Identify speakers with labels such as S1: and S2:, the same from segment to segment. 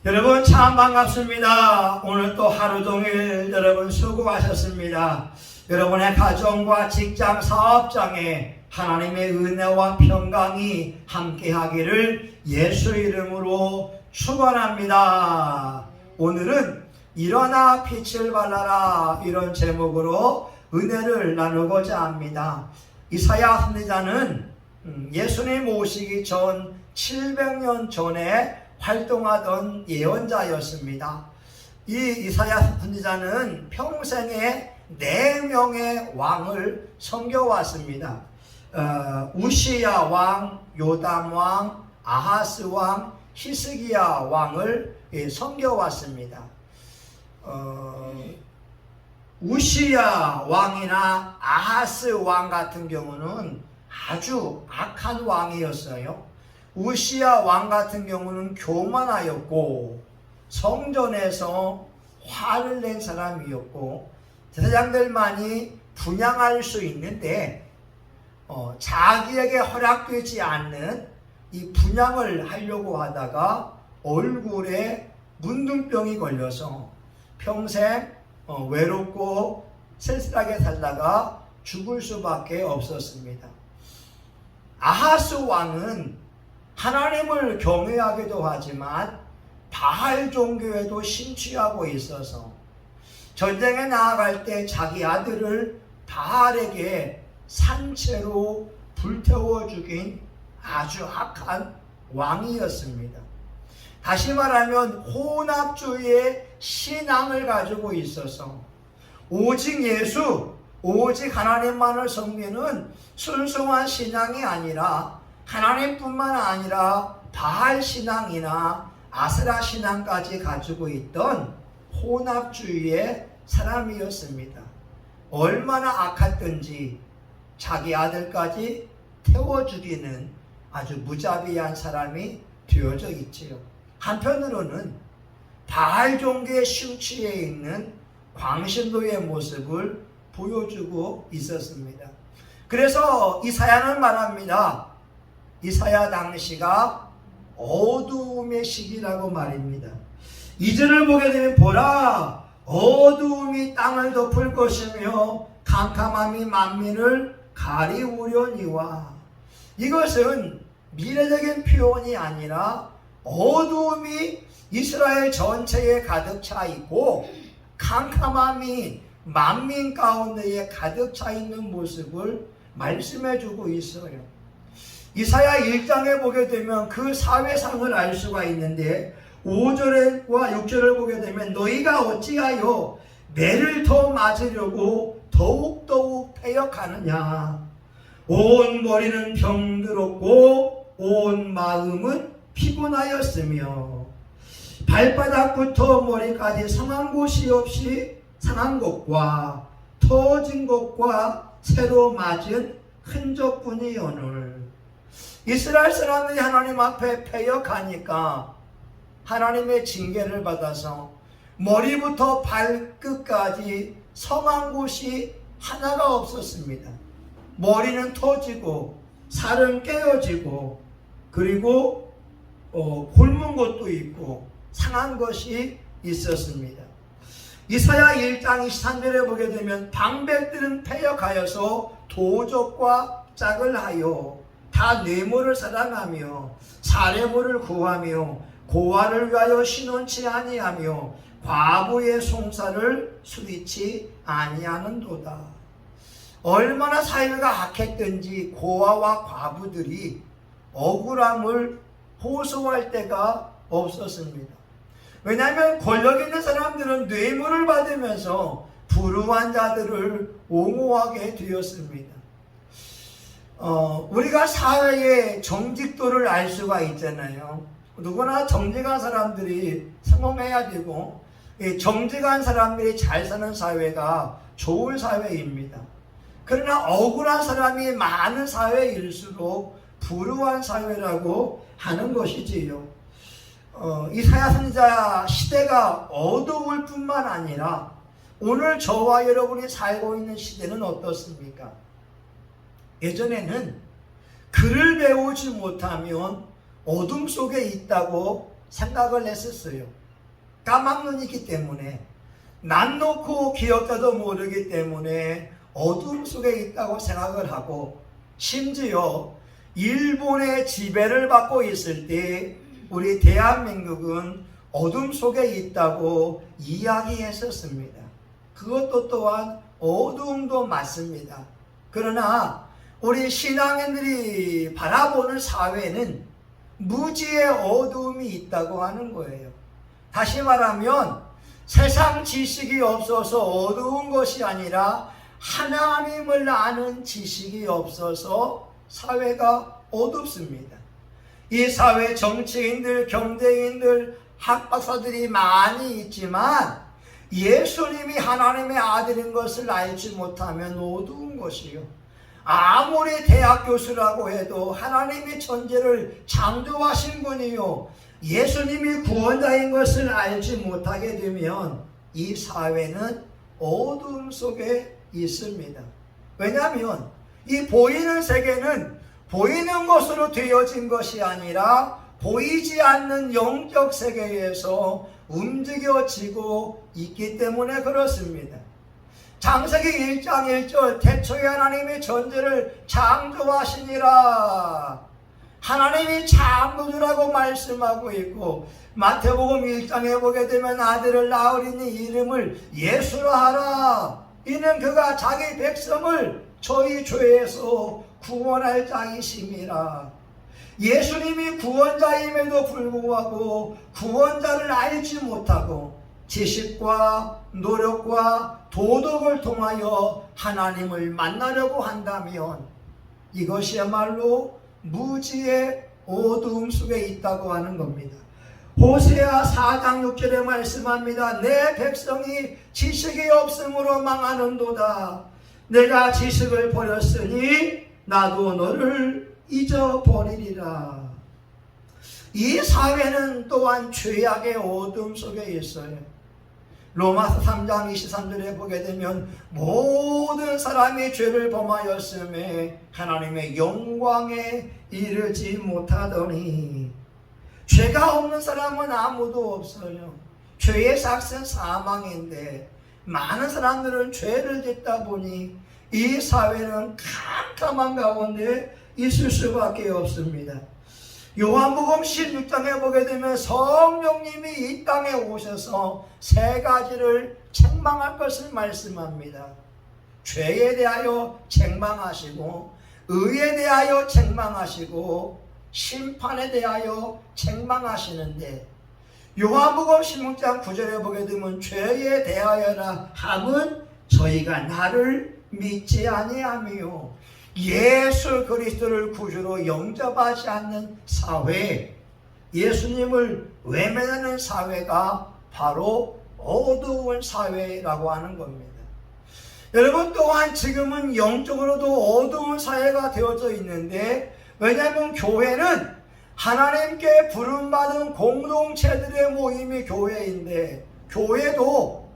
S1: 여러분 참 반갑습니다. 오늘 또 하루 종일 여러분 수고하셨습니다. 여러분의 가정과 직장, 사업장에 하나님의 은혜와 평강이 함께하기를 예수 이름으로 축원합니다. 오늘은 일어나 빛을 발하라, 이런 제목으로 은혜를 나누고자 합니다. 이사야 선지자는 예수님 오시기 전 700년 전에 활동하던 예언자였습니다. 이 이사야 선지자는 평생에 4명의 왕을 섬겨왔습니다. 우시야 왕, 요담 왕, 아하스 왕, 히스기야 왕을 섬겨왔습니다. 우시야 왕이나 아하스 왕 같은 경우는 아주 악한 왕이었어요. 우시야 왕 같은 경우는 교만하였고 성전에서 화를 낸 사람이었고 제사장들만이 분향할 수 있는데 자기에게 허락되지 않는 이 분향을 하려고 하다가 얼굴에 문둥병이 걸려서 평생 외롭고 쓸쓸하게 살다가 죽을 수밖에 없었습니다. 아하스 왕은 하나님을 경외하기도 하지만 바알 종교에도 심취하고 있어서 전쟁에 나아갈 때 자기 아들을 바알에게 산채로 불태워 죽인 아주 악한 왕이었습니다. 다시 말하면 혼합주의의 신앙을 가지고 있어서 오직 예수, 오직 하나님만을 섬기는 순수한 신앙이 아니라 하나님뿐만 아니라 바알 신앙이나 아세라 신앙까지 가지고 있던 혼합주의의 사람이었습니다. 얼마나 악했던지 자기 아들까지 태워 죽이는 아주 무자비한 사람이 되어져 있지요. 한편으로는 바알 종교에 심취해 있는 광신도의 모습을 보여주고 있었습니다. 그래서 이사야는 말합니다. 이사야 당시가 어두움의 시기라고 말입니다. 2절을 보게 되면 보라, 어두움이 땅을 덮을 것이며 캄캄함이 만민을 가리우려니와. 이것은 미래적인 표현이 아니라 어두움이 이스라엘 전체에 가득 차 있고 캄캄함이 만민 가운데에 가득 차 있는 모습을 말씀해 주고 있어요. 이사야 1장에 보게 되면 그 사회상을 알 수가 있는데 5절과 6절을 보게 되면 너희가 어찌하여 매를 더 맞으려고 더욱더욱 패역하느냐. 온 머리는 병들었고 온 마음은 피곤하였으며 발바닥부터 머리까지 상한 곳이 없이 상한 것과 터진 것과 새로 맞은 흔적뿐이오늘. 이스라엘 사람들이 하나님 앞에 패역하니까 하나님의 징계를 받아서 머리부터 발끝까지 성한 곳이 하나가 없었습니다. 머리는 터지고 살은 깨어지고 그리고 굶은 것도 있고 상한 것이 있었습니다. 이사야 1장 23절에 보게 되면 방백들은 패역하여서 도적과 짝을 하여 다 뇌물을 사랑하며 사례물을 구하며 고아를 위하여 신원치 아니하며 과부의 송사를 수리치 아니하는도다. 얼마나 사회가 악했든지 고아와 과부들이 억울함을 호소할 때가 없었습니다. 왜냐하면 권력 있는 사람들은 뇌물을 받으면서 불우한 자들을 옹호하게 되었습니다. 우리가 사회의 정직도를 알 수가 있잖아요. 누구나 정직한 사람들이 성공해야 되고 정직한 사람들이 잘 사는 사회가 좋은 사회입니다. 그러나 억울한 사람이 많은 사회일수록 불우한 사회라고 하는 것이지요. 이사야 선지자 시대가 어두울 뿐만 아니라 오늘 저와 여러분이 살고 있는 시대는 어떻습니까? 예전에는 글을 배우지 못하면 어둠 속에 있다고 생각을 했었어요. 까막눈이기 때문에, 난 놓고 기억자도 모르기 때문에 어둠 속에 있다고 생각을 하고, 심지어 일본의 지배를 받고 있을 때 우리 대한민국은 어둠 속에 있다고 이야기했었습니다. 그것도 또한 어둠도 맞습니다. 그러나 우리 신앙인들이 바라보는 사회는 무지의 어둠이 있다고 하는 거예요. 다시 말하면 세상 지식이 없어서 어두운 것이 아니라 하나님을 아는 지식이 없어서 사회가 어둡습니다. 이 사회 정치인들, 경제인들, 학박사들이 많이 있지만 예수님이 하나님의 아들인 것을 알지 못하면 어두운 것이요. 아무리 대학 교수라고 해도 하나님이 천지를 창조하신 분이요, 예수님이 구원자인 것을 알지 못하게 되면 이 사회는 어둠 속에 있습니다. 왜냐하면 이 보이는 세계는 보이는 것으로 되어진 것이 아니라 보이지 않는 영적 세계에서 움직여지고 있기 때문에 그렇습니다. 창세기 1장 1절 태초에 하나님이 천지를 창조하시니라, 하나님이 창조주라고 말씀하고 있고, 마태복음 1장에 보게 되면 아들을 낳으리니 이름을 예수라 하라, 이는 그가 자기 백성을 저희 죄에서 구원할 자이심이라. 예수님이 구원자임에도 불구하고 구원자를 알지 못하고 지식과 노력과 도덕을 통하여 하나님을 만나려고 한다면 이것이야말로 무지의 어두움 속에 있다고 하는 겁니다. 호세아 4장 6절에 말씀합니다. 내 백성이 지식이 없으므로 망하는도다. 내가 지식을 버렸으니 나도 너를 잊어버리리라. 이 사회는 또한 죄악의 어둠 속에 있어요. 로마서 3장 23절에 보게 되면 모든 사람이 죄를 범하였음에 하나님의 영광에 이르지 못하더니, 죄가 없는 사람은 아무도 없어요. 죄의 삭은 사망인데 많은 사람들은 죄를 짓다 보니 이 사회는 캄캄한 가운데 있을 수밖에 없습니다. 요한복음 16장에 보게 되면 성령님이 이 땅에 오셔서 세 가지를 책망할 것을 말씀합니다. 죄에 대하여 책망하시고, 의에 대하여 책망하시고, 심판에 대하여 책망하시는데, 요한복음 16장 9절에 보게 되면 죄에 대하여라 함은 저희가 나를 믿지 아니하며 예수 그리스도를 구주로 영접하지 않는 사회, 예수님을 외면하는 사회가 바로 어두운 사회라고 하는 겁니다. 여러분, 또한 지금은 영적으로도 어두운 사회가 되어져 있는데, 왜냐하면 교회는 하나님께 부름받은 공동체들의 모임이 교회인데, 교회도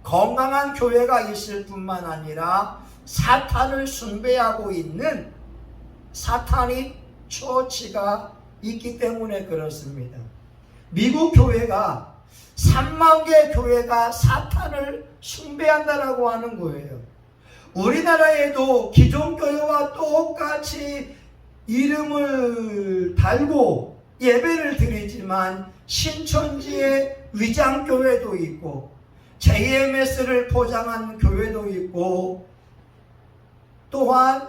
S1: 건강한 교회가 있을 뿐만 아니라 사탄을 숭배하고 있는 사탄이 처치가 있기 때문에 그렇습니다. 미국 교회가 3만 개 교회가 사탄을 숭배한다라고 하는 거예요. 우리나라에도 기존 교회와 똑같이 이름을 달고 예배를 드리지만 신천지의 위장교회도 있고 JMS를 포장한 교회도 있고, 또한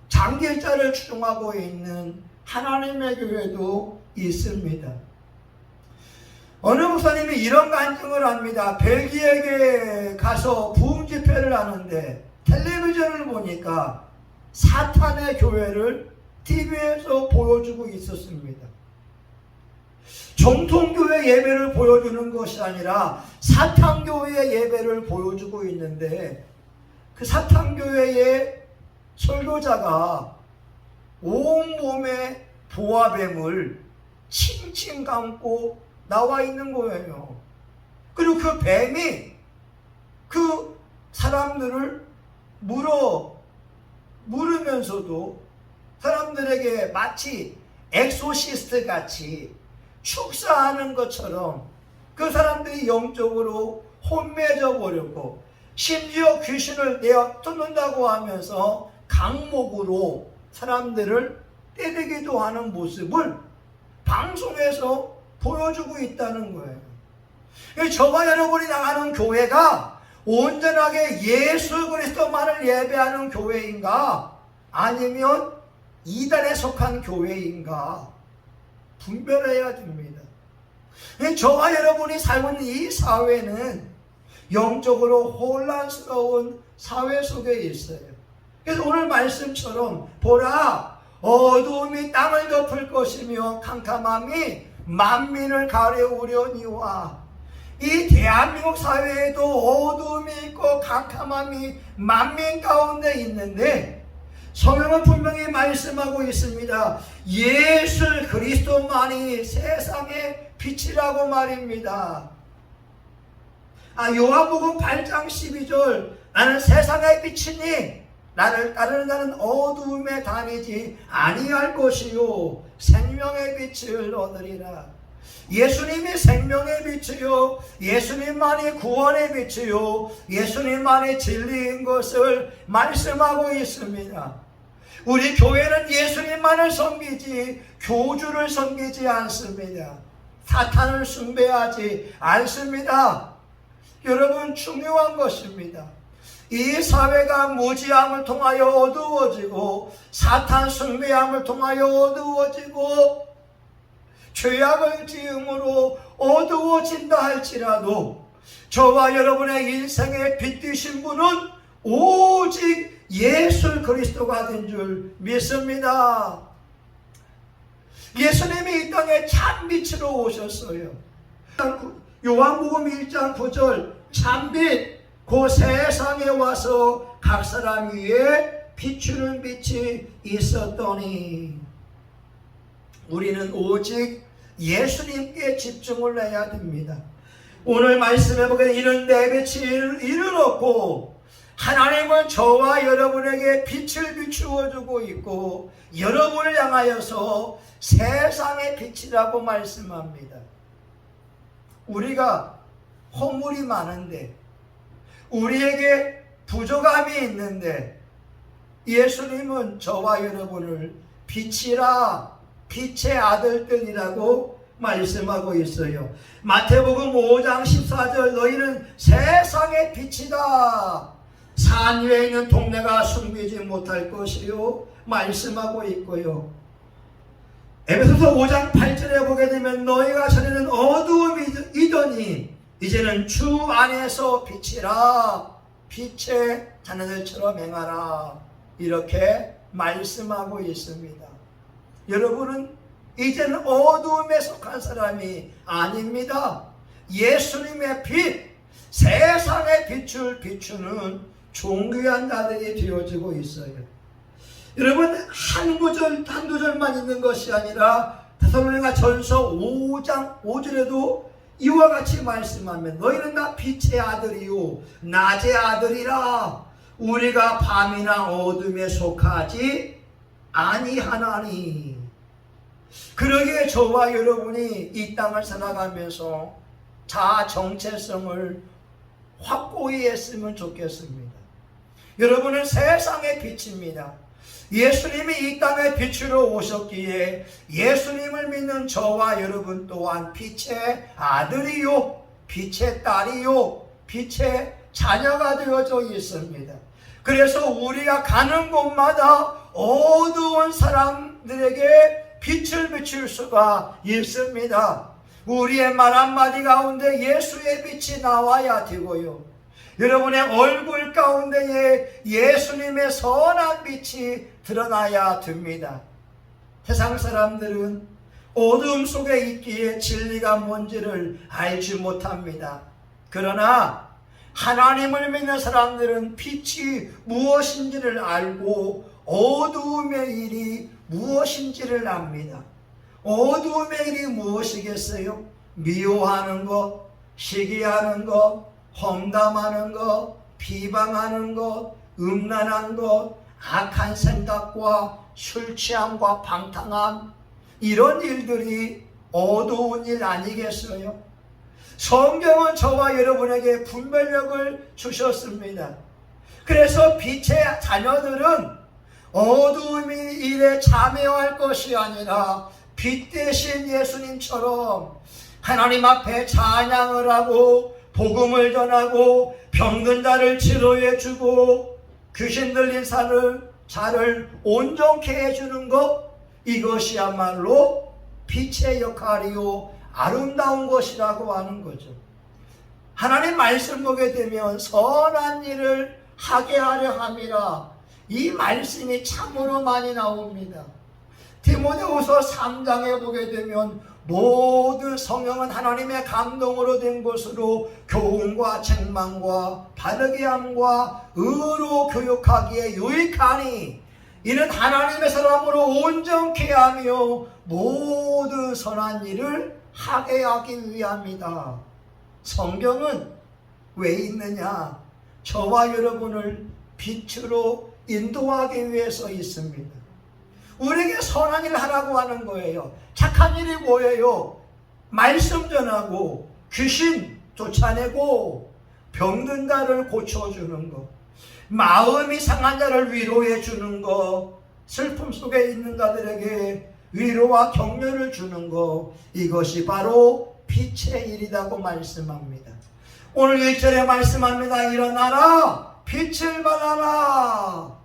S1: 장길자를 추종하고 있는 하나님의 교회도 있습니다. 어느 목사님이 이런 간증을 합니다. 벨기에에 가서 부흥 집회를 하는데 텔레비전을 보니까 사탄의 교회를 TV에서 보여주고 있었습니다. 정통교회 예배를 보여주는 것이 아니라 사탄교회의 예배를 보여주고 있는데, 그 사탄교회의 설교자가 온몸에 보아뱀을 칭칭 감고 나와 있는 거예요. 그리고 그 뱀이 그 사람들을 물으면서도 사람들에게 마치 엑소시스트 같이 축사하는 것처럼 그 사람들이 영적으로 혼매져 버렸고, 심지어 귀신을 내어 쫓는다고 하면서 강목으로 사람들을 때리기도 하는 모습을 방송에서 보여주고 있다는 거예요. 저와 여러분이 나가는 교회가 온전하게 예수 그리스도만을 예배하는 교회인가, 아니면 이단에 속한 교회인가 분별해야 됩니다. 저와 여러분이 살고 있는 이 사회는 영적으로 혼란스러운 사회 속에 있어요. 그래서 오늘 말씀처럼 보라, 어두움이 땅을 덮을 것이며 캄캄함이 만민을 가려우려니와, 이 대한민국 사회에도 어두움이 있고 캄캄함이 만민 가운데 있는데 성경은 분명히 말씀하고 있습니다. 예수 그리스도만이 세상의 빛이라고 말입니다. 요한복음 8장 12절, 나는 세상의 빛이니 나를 따르는 자는 어두움에 다니지 아니할 것이요 생명의 빛을 얻으리라. 예수님이 생명의 빛이요, 예수님만이 구원의 빛이요, 예수님만이 진리인 것을 말씀하고 있습니다. 우리 교회는 예수님만을 섬기지 교주를 섬기지 않습니다. 사탄을 숭배하지 않습니다. 여러분, 중요한 것입니다. 이 사회가 무지함을 통하여 어두워지고 사탄 숭배함을 통하여 어두워지고 죄악을 지음으로 어두워진다 할지라도 저와 여러분의 인생에 빛 되신 분은 오직 예수 그리스도가 된 줄 믿습니다. 예수님이 이 땅에 참빛으로 오셨어요. 요한복음 1장 9절, 참빛 그 세상에 와서 각 사람 위에 비추는 빛이 있었더니, 우리는 오직 예수님께 집중을 해야 됩니다. 오늘 말씀해 보게 이는 내 빛이 이를 얻고, 하나님은 저와 여러분에게 빛을 비추어 주고 있고 여러분을 향하여서 세상의 빛이라고 말씀합니다. 우리가 허물이 많은데, 우리에게 부족함이 있는데, 예수님은 저와 여러분을 빛이라, 빛의 아들들이라고 말씀하고 있어요. 마태복음 5장 14절, 너희는 세상의 빛이다. 산 위에 있는 동네가 숨기지 못할 것이요 말씀하고 있고요. 에베소서 5장 8절에 보게 되면 너희가 전에는 어두움이더니 이제는 주 안에서 빛이라, 빛의 자녀들처럼 행하라, 이렇게 말씀하고 있습니다. 여러분은 이제는 어두움에 속한 사람이 아닙니다. 예수님의 빛, 세상의 빛을 비추는 존귀한 자들이 되어지고 있어요. 여러분, 한두 절만 있는 것이 아니라 데살로니가 전서 5장 5절에도 이와 같이 말씀하면 너희는 다 빛의 아들이요 낮의 아들이라, 우리가 밤이나 어둠에 속하지 아니하나니. 그러기에 저와 여러분이 이 땅을 살아가면서 자아 정체성을 확고히 했으면 좋겠습니다. 여러분은 세상의 빛입니다. 예수님이 이 땅에 빛으로 오셨기에 예수님을 믿는 저와 여러분 또한 빛의 아들이요 빛의 딸이요 빛의 자녀가 되어져 있습니다. 그래서 우리가 가는 곳마다 어두운 사람들에게 빛을 비출 수가 있습니다. 우리의 말 한마디 가운데 예수의 빛이 나와야 되고요, 여러분의 얼굴 가운데에 예수님의 선한 빛이 드러나야 됩니다. 세상 사람들은 어두움 속에 있기에 진리가 뭔지를 알지 못합니다. 그러나 하나님을 믿는 사람들은 빛이 무엇인지를 알고 어두움의 일이 무엇인지를 압니다. 어두움의 일이 무엇이겠어요? 미워하는 것, 시기하는 것, 험담하는 것, 비방하는 것, 음란한 것, 악한 생각과 술 취함과 방탕함, 이런 일들이 어두운 일 아니겠어요? 성경은 저와 여러분에게 분별력을 주셨습니다. 그래서 빛의 자녀들은 어두움이 일에 참여할 것이 아니라 빛 대신 예수님처럼 하나님 앞에 찬양을 하고 복음을 전하고 병든 자를 치료해 주고 귀신 들린 자를 온전케 해주는 것, 이것이야말로 빛의 역할이요 아름다운 것이라고 하는 거죠. 하나님 말씀 보게 되면 선한 일을 하게 하려 함이라, 이 말씀이 참으로 많이 나옵니다. 디모데후서 3장에 보게 되면 모든 성경은 하나님의 감동으로 된 것으로 교훈과 책망과 바르게 함과 의로 교육하기에 유익하니 이는 하나님의 사람으로 온전케 하며 모든 선한 일을 하게 하기 위함이다. 성경은 왜 있느냐? 저와 여러분을 빛으로 인도하기 위해서 있습니다. 우리에게 선한 일을 하라고 하는 거예요. 착한 일이 뭐예요? 말씀 전하고 귀신 쫓아내고 병든 자를 고쳐주는 것, 마음이 상한 자를 위로해 주는 것, 슬픔 속에 있는 자들에게 위로와 격려를 주는 것, 이것이 바로 빛의 일이라고 말씀합니다. 오늘 1절에 말씀합니다. 일어나라, 빛을 발하라.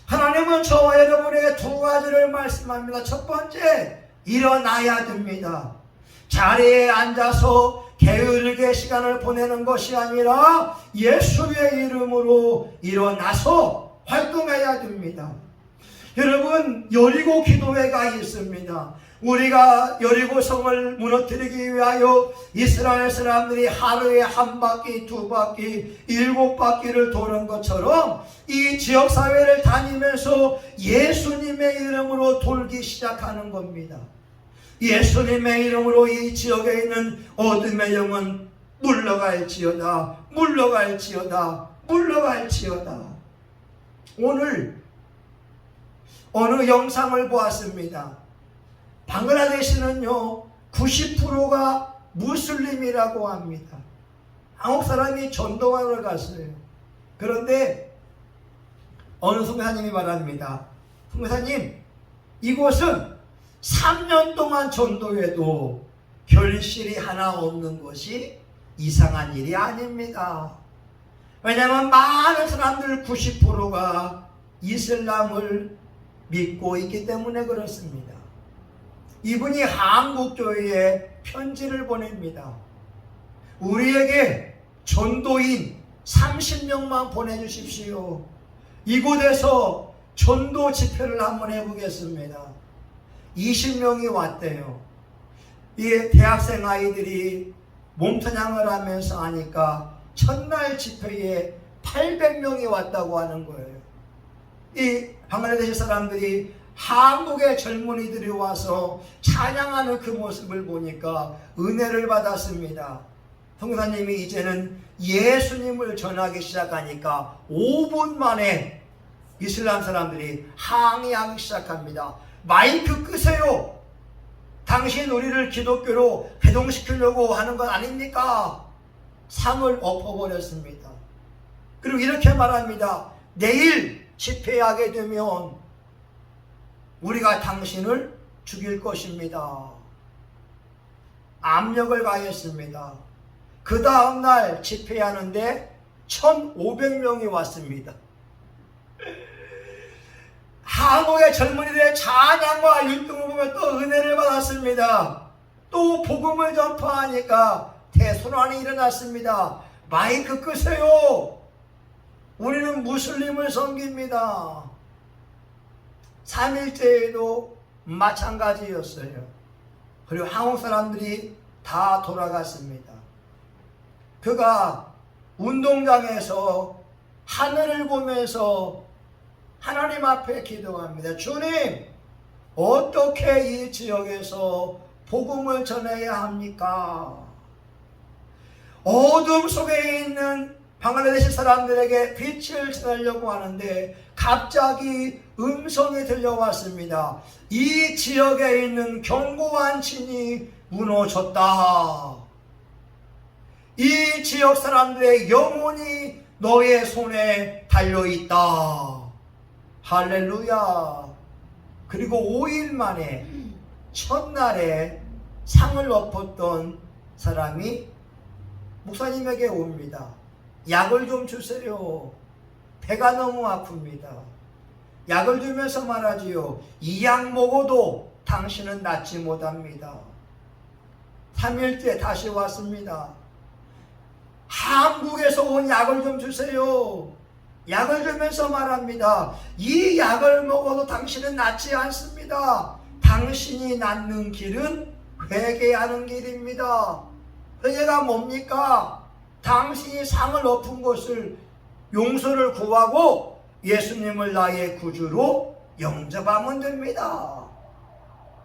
S1: 하나님은 저와 여러분에게 두 가지를 말씀합니다. 첫 번째, 일어나야 됩니다. 자리에 앉아서 게으르게 시간을 보내는 것이 아니라 예수의 이름으로 일어나서 활동해야 됩니다. 여러분, 여리고 기도회가 있습니다. 우리가 여리고성을 무너뜨리기 위하여 이스라엘 사람들이 하루에 한 바퀴, 두 바퀴, 7바퀴를 도는 것처럼 이 지역사회를 다니면서 예수님의 이름으로 돌기 시작하는 겁니다. 예수님의 이름으로 이 지역에 있는 어둠의 영은 물러갈지어다, 물러갈지어다, 물러갈지어다. 오늘 어느 영상을 보았습니다. 방글라데시는요 90%가 무슬림이라고 합니다. 한국 사람이 전도하러 갔어요. 그런데 어느 선교사님이 말합니다. 선교사님, 이곳은 3년 동안 전도해도 결실이 하나 없는 것이 이상한 일이 아닙니다. 왜냐하면 많은 사람들 90%가 이슬람을 믿고 있기 때문에 그렇습니다. 이분이 한국교회에 편지를 보냅니다. 우리에게 전도인 30명만 보내주십시오. 이곳에서 전도 집회를 한번 해보겠습니다. 20명이 왔대요. 이 대학생 아이들이 몸사냥을 하면서 하니까 첫날 집회에 800명이 왔다고 하는 거예요. 이 방글라데시 사람들이 한국의 젊은이들이 와서 찬양하는 그 모습을 보니까 은혜를 받았습니다. 선교사님이 이제는 예수님을 전하기 시작하니까 5분 만에 이슬람 사람들이 항의하기 시작합니다. 마이크 끄세요. 당신 우리를 기독교로 배동시키려고 하는 건 아닙니까? 상을 엎어버렸습니다. 그리고 이렇게 말합니다. 내일 집회하게 되면 우리가 당신을 죽일 것입니다. 압력을 가했습니다. 그 다음날 집회하는데 1,500명이 왔습니다. 한국의 젊은이들의 찬양과 율동을 보면 또 은혜를 받았습니다. 또 복음을 전파하니까 대소란이 일어났습니다. 마이크 끄세요. 우리는 무슬림을 섬깁니다. 3일째에도 마찬가지였어요. 그리고 한국 사람들이 다 돌아갔습니다. 그가 운동장에서 하늘을 보면서 하나님 앞에 기도합니다. 주님, 어떻게 이 지역에서 복음을 전해야 합니까? 어둠 속에 있는 방글라데시 사람들에게 빛을 전하려고 하는데 갑자기 음성이 들려왔습니다. 이 지역에 있는 견고한 진이 무너졌다. 이 지역 사람들의 영혼이 너의 손에 달려있다. 할렐루야. 그리고 5일 만에 첫날에 상을 엎었던 사람이 목사님에게 옵니다. 약을 좀 주세요. 배가 너무 아픕니다. 약을 주면서 말하지요. 이 약 먹어도 당신은 낫지 못합니다. 3일째 다시 왔습니다. 한국에서 온 약을 좀 주세요. 약을 주면서 말합니다. 이 약을 먹어도 당신은 낫지 않습니다. 당신이 낫는 길은 회개하는 길입니다. 회개가 뭡니까? 당신이 상을 엎은 것을 용서를 구하고 예수님을 나의 구주로 영접하면 됩니다.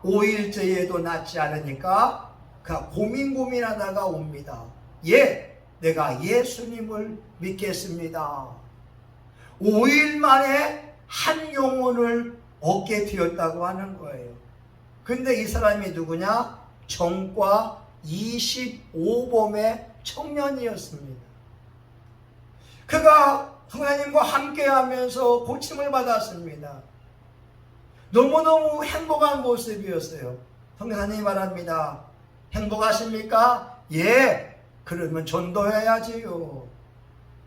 S1: 5일째에도 낫지 않으니까 그가 고민하다가 옵니다. 내가 예수님을 믿겠습니다. 5일 만에 한 영혼을 얻게 되었다고 하는 거예요. 근데 이 사람이 누구냐? 정과 25범의 청년이었습니다. 그가 하나님과 함께하면서 고침을 받았습니다. 너무너무 행복한 모습이었어요. 성경하나님이 말합니다. 행복하십니까? 예. 그러면 전도해야지요.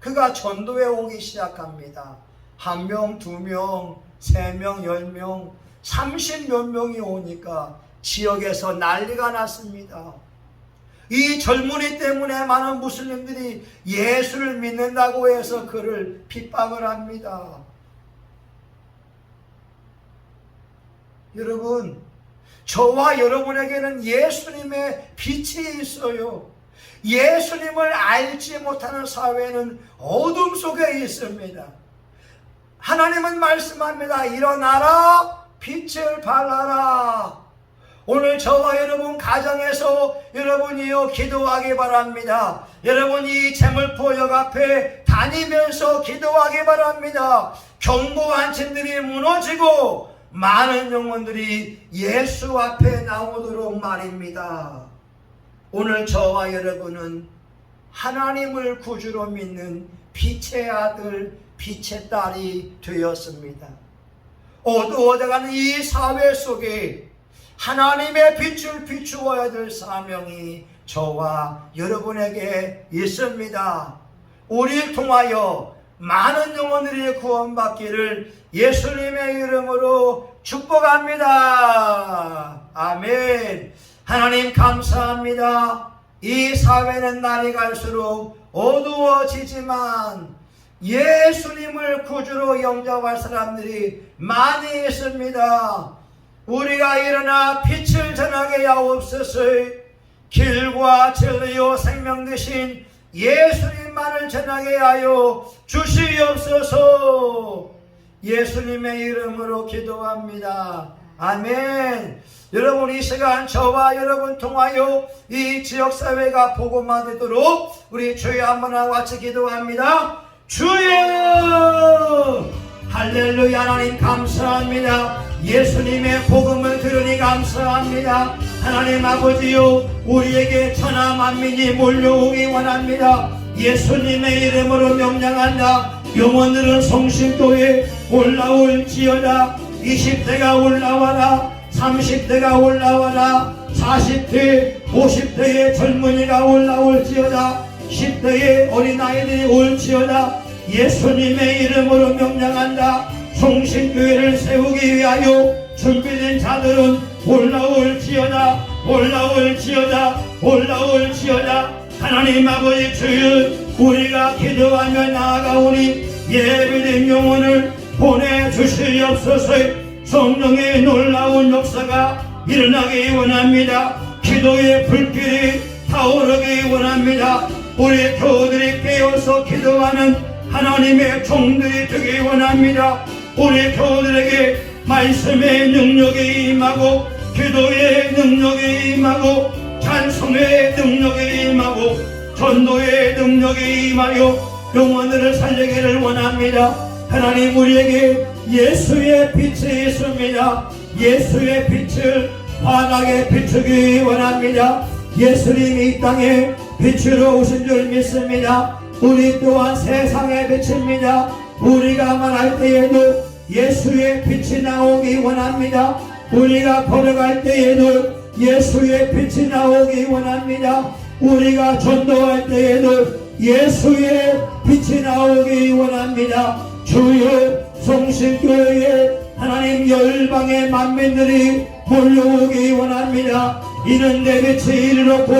S1: 그가 전도에 오기 시작합니다. 1명, 2명, 3명, 10명, 30몇 명이 오니까 지역에서 난리가 났습니다. 이 젊은이 때문에 많은 무슬림들이 예수를 믿는다고 해서 그를 핍박을 합니다. 여러분, 저와 여러분에게는 예수님의 빛이 있어요. 예수님을 알지 못하는 사회는 어둠 속에 있습니다. 하나님은 말씀합니다. 일어나라, 빛을 발하라. 오늘 저와 여러분 가정에서 여러분이요 기도하기 바랍니다. 여러분이 재물포역 앞에 다니면서 기도하기 바랍니다. 견고한 진들이 무너지고 많은 영혼들이 예수 앞에 나오도록 말입니다. 오늘 저와 여러분은 하나님을 구주로 믿는 빛의 아들, 빛의 딸이 되었습니다. 어두워져가는 이 사회 속에 하나님의 빛을 비추어야 될 사명이 저와 여러분에게 있습니다. 우리를 통하여 많은 영혼들이 구원받기를 예수님의 이름으로 축복합니다. 아멘. 하나님 감사합니다. 이 사회는 날이 갈수록 어두워지지만 예수님을 구주로 영접할 사람들이 많이 있습니다. 우리가 일어나 빛을 전하게 하옵소서. 길과 진리요 생명 되신 예수님만을 전하게 하여 주시옵소서. 예수님의 이름으로 기도합니다. 아멘. 여러분, 이 시간 저와 여러분 통하여 이 지역사회가 복음화 되도록 우리 주여 한번 하고 같이 기도합니다. 주여! 할렐루야. 하나님 감사합니다. 예수님의 복음을 들으니 감사합니다. 하나님 아버지요, 우리에게 천하 만민이 몰려오기 원합니다. 예수님의 이름으로 명령한다. 영혼들은 성신도에 올라올지어다. 20대가 올라와라. 30대가 올라와라. 40대 50대의 젊은이가 올라올지어다. 10대의 어린아이들이 올지어다. 예수님의 이름으로 명령한다. 성신교회를 세우기 위하여 준비된 자들은 올라올지어다. 올라올지어다. 올라올지어다. 하나님 아버지 주여, 우리가 기도하며 나아가오니 예비된 영혼을 보내주시옵소서. 성령의 놀라운 역사가 일어나기 원합니다. 기도의 불길이 타오르기 원합니다. 우리 교우들이 깨어서 기도하는 하나님의 종들이 되기 원합니다. 우리 교우들에게 말씀의 능력이 임하고 기도의 능력이 임하고 찬송의 능력이 임하고 전도의 능력이 임하여 영혼들을 살리기를 원합니다. 하나님, 우리에게 예수의 빛이 있습니다. 예수의 빛을 환하게 비추기 원합니다. 예수님이 이 땅에 빛으로 오신 줄 믿습니다. 우리 또한 세상의 빛입니다. 우리가 말할 때에도 예수의 빛이 나오기 원합니다. 우리가 걸어갈 때에도 예수의 빛이 나오기 원합니다. 우리가 전도할 때에도 예수의 빛이 나오기 원합니다. 주여, 성신교회에 하나님 열방의 만민들이 몰려오기 원합니다. 이는 내 빛이 이르렀고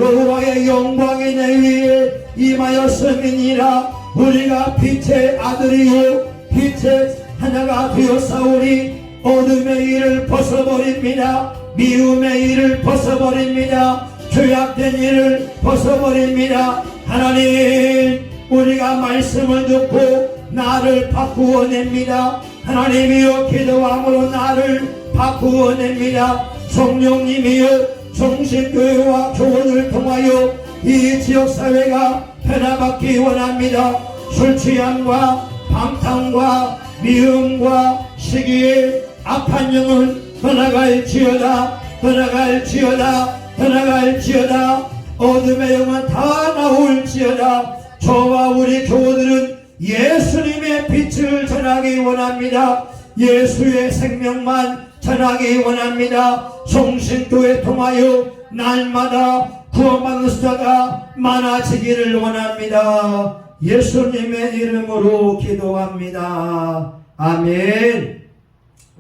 S1: 여호와의 영광이 내 위에 임하였음이니라. 우리가 빛의 아들이요 빛의 하나가 되었사오니 어둠의 일을 벗어버립니다. 미움의 일을 벗어버립니다. 죄악된 일을 벗어버립니다. 하나님, 우리가 말씀을 듣고 나를 바꾸어 냅니다. 하나님이여, 기도함으로 나를 바꾸어 냅니다. 성령님이여, 성신교회와 교원을 통하여 이 지역사회가 변화받기 원합니다. 술취함과 방탕과 미움과 시기에 악한 영은 떠나갈지어다, 떠나갈지어다, 떠나갈지어다. 어둠의 영은 다 나올지어다. 저와 우리 교우들은 예수님의 빛을 전하기 원합니다. 예수의 생명만 전하기 원합니다. 성신교회 통하여 날마다 구원받는 숫자가 많아지기를 원합니다. 예수님의 이름으로 기도합니다. 아멘.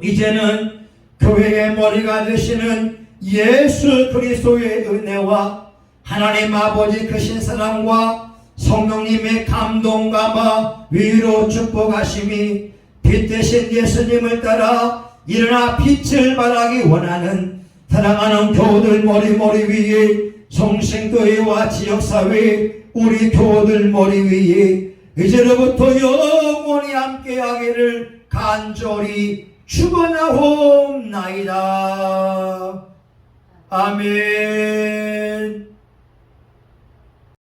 S1: 이제는 교회의 머리가 되시는 예수 그리스도의 은혜와 하나님 아버지 크신 사랑과 성령님의 감동감화 위로 축복하심이 빛 대신 예수님을 따라 일어나 빛을 발하기 원하는 사랑하는 교우들 머리 위에, 성신교회와 지역사회 우리 교우들 머리 위에 이제로부터 영원히 함께하기를 간절히 축원하옵나이다. 아멘.